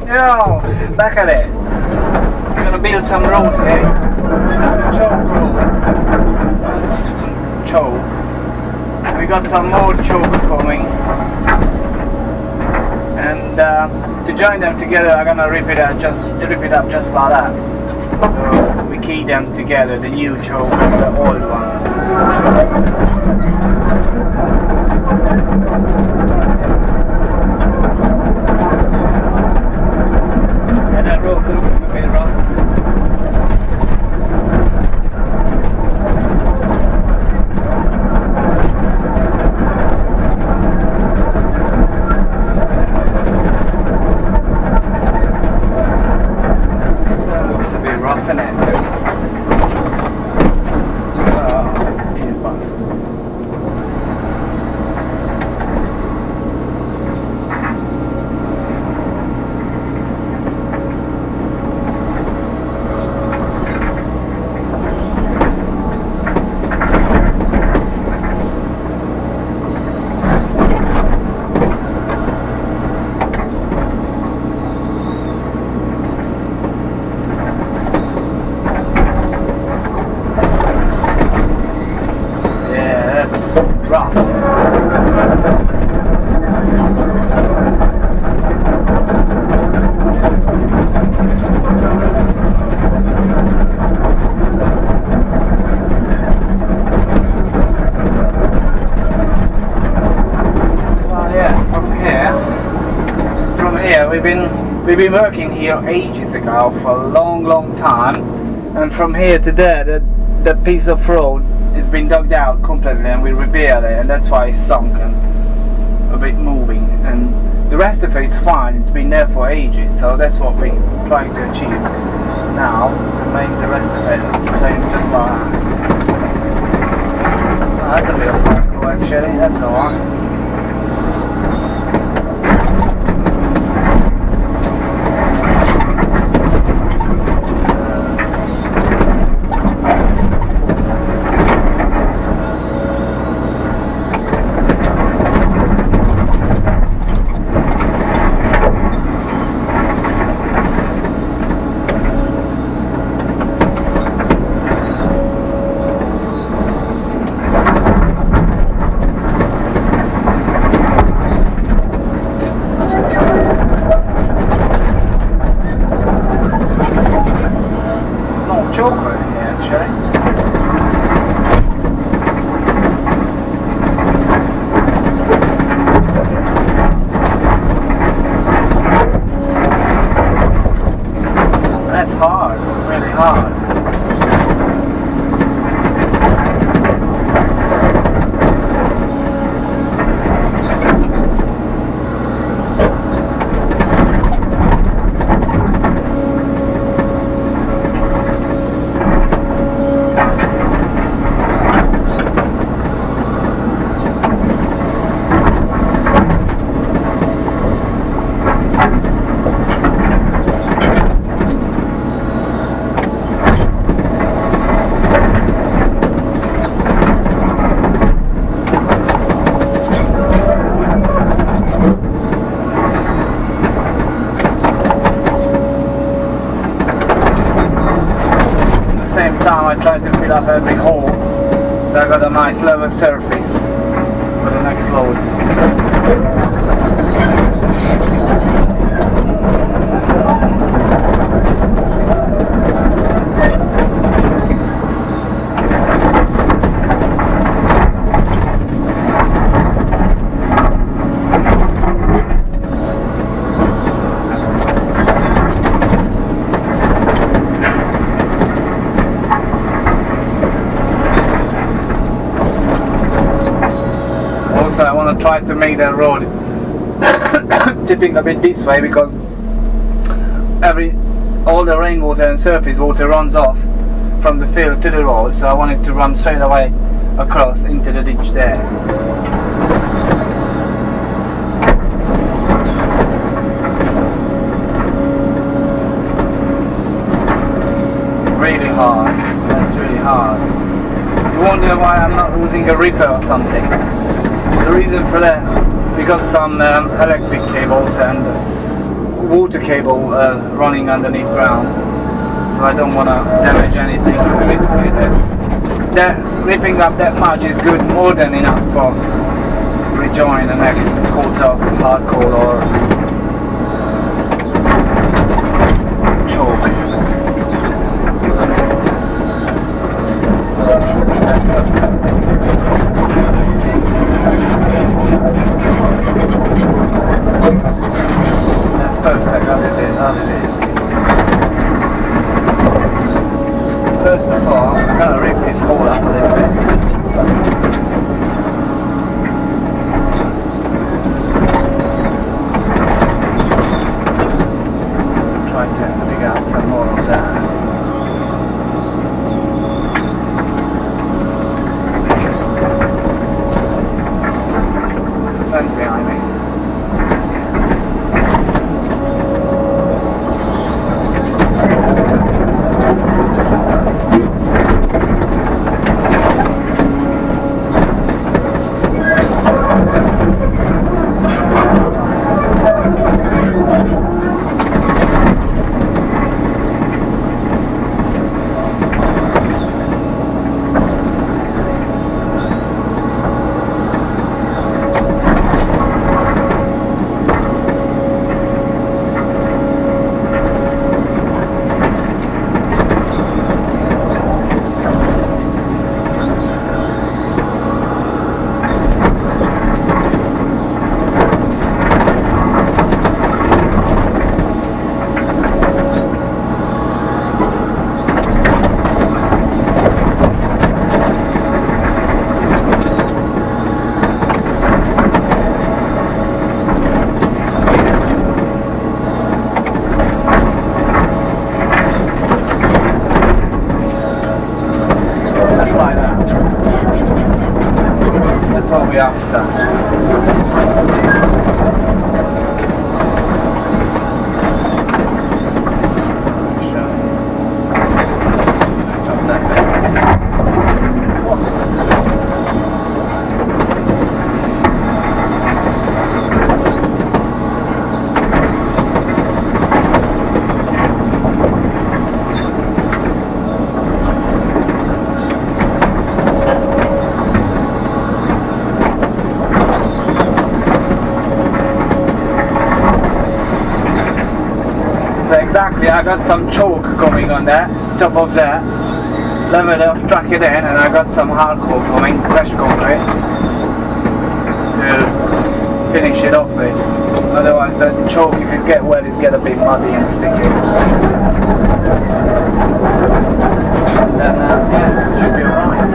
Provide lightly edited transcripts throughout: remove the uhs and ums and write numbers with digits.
Yeah, back at it. We're gonna build some road here. That's a choke road. That's some choke. We got some more choke coming. And to join them together, I'm gonna rip it up just like that. So we key them together, the new choke and the old one. And that road looks a bit rough. That looks a bit rough, innit? Rough. Well, yeah, from here we've been working here ages ago for a long time, and from here to there that piece of road, it's been dug out completely and we repaired it, and that's why it's sunk and a bit moving, and the rest of it's fine. It's been there for ages, so that's what we're trying to achieve now, to make the rest of it the same, just like that. Oh, that's a bit of work actually, that's alright. Chocolate in here actually. That's hard, really hard. Time I tried to fill up every hole, so I got a nice level surface for the next load. So I want to try to make that road tipping a bit this way, because all the rainwater and surface water runs off from the field to the road, so I want it to run straight away across into the ditch there. Really hard, that's really hard. You wonder why I'm not using a ripper or something. The reason for that, we got some electric cables and water cable running underneath ground, so I don't want to damage anything with it. That ripping up that much is good, more than enough for rejoin the next coat of hard coal or chalk. That's perfect, how it is. First of all, I'm going to rip this hole up a little bit. Try to dig out some more of that. There's a fence behind me. That's what we're after. Exactly, I got some chalk coming on there, top of there. Level it off, track it in, and I got some hard coal coming, fresh concrete, to finish it off with. Otherwise, the chalk, if it gets wet, it's get a bit muddy and sticky. And then, yeah, it should be alright.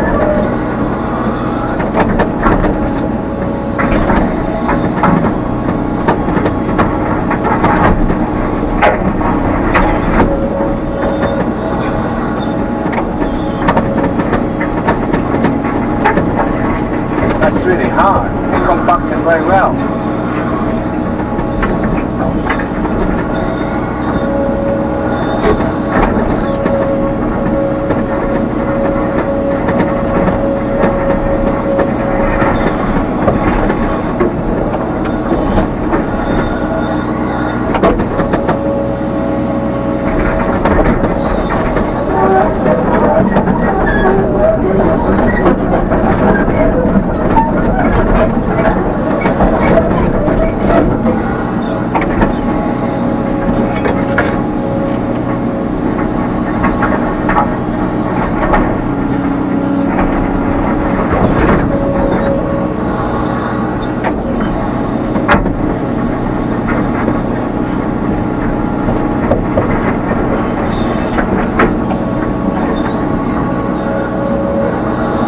It's really hard. It compacted very well.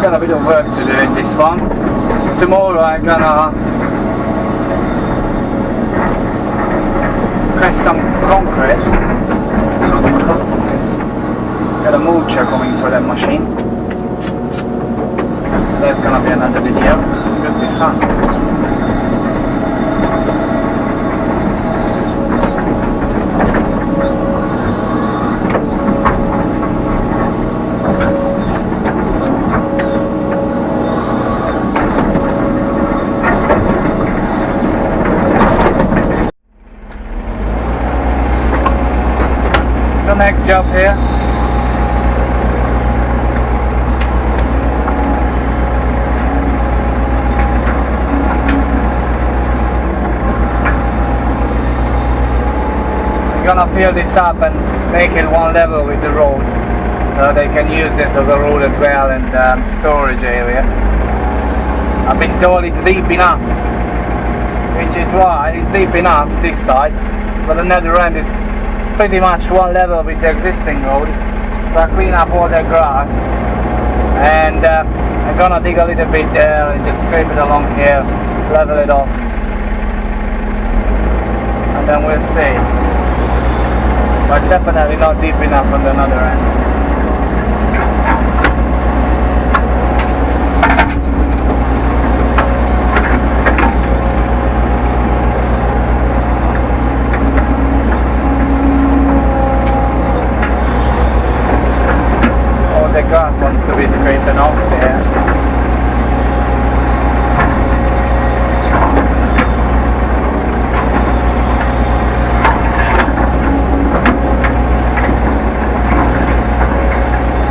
Got a bit of work to do in this one. Tomorrow I'm gonna press some concrete. Got a mulcher coming for that machine. There's gonna be another video. It'll be fun. job here. We're gonna fill this up and make it one level with the road, so they can use this as a road as well and storage area. I've been told it's deep enough, which is why it's deep enough this side, but another end is pretty much one level with the existing road. So I clean up all the grass and I'm gonna dig a little bit there and just scrape it along here, level it off, and then we'll see. But definitely not deep enough on the other end. The grass wants to be scraping off there.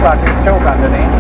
Like it's choke underneath.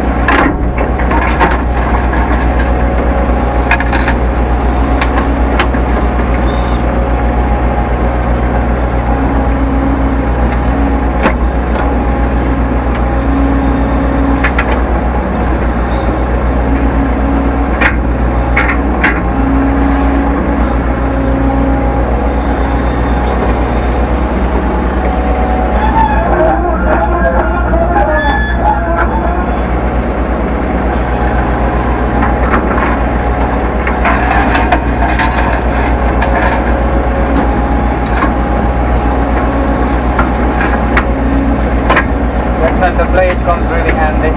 And the blade comes really handy.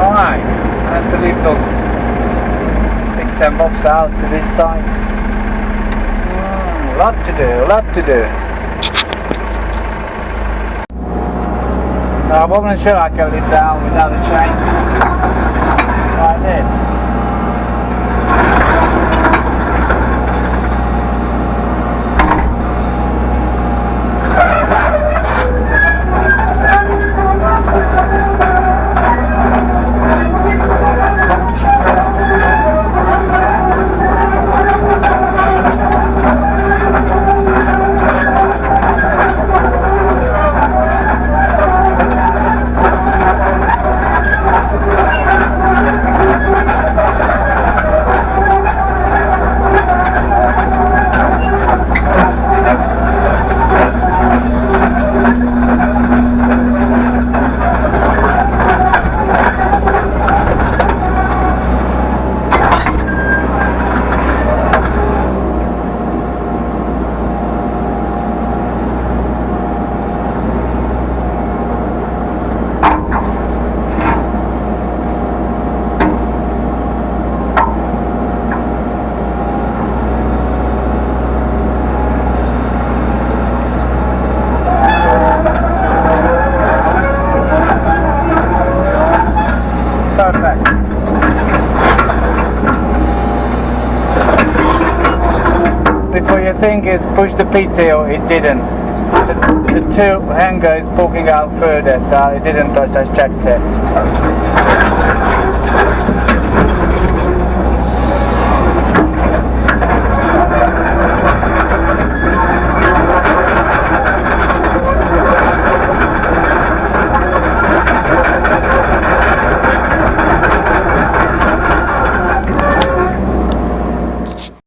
Alright, I have to leave those bits and bobs out to this side. Lot to do, lot to do. I wasn't sure I could live down without a chain, but I did. Perfect. Before you think it's pushed the P-tail, it didn't. The two hanger is poking out further, so it didn't touch, I checked it.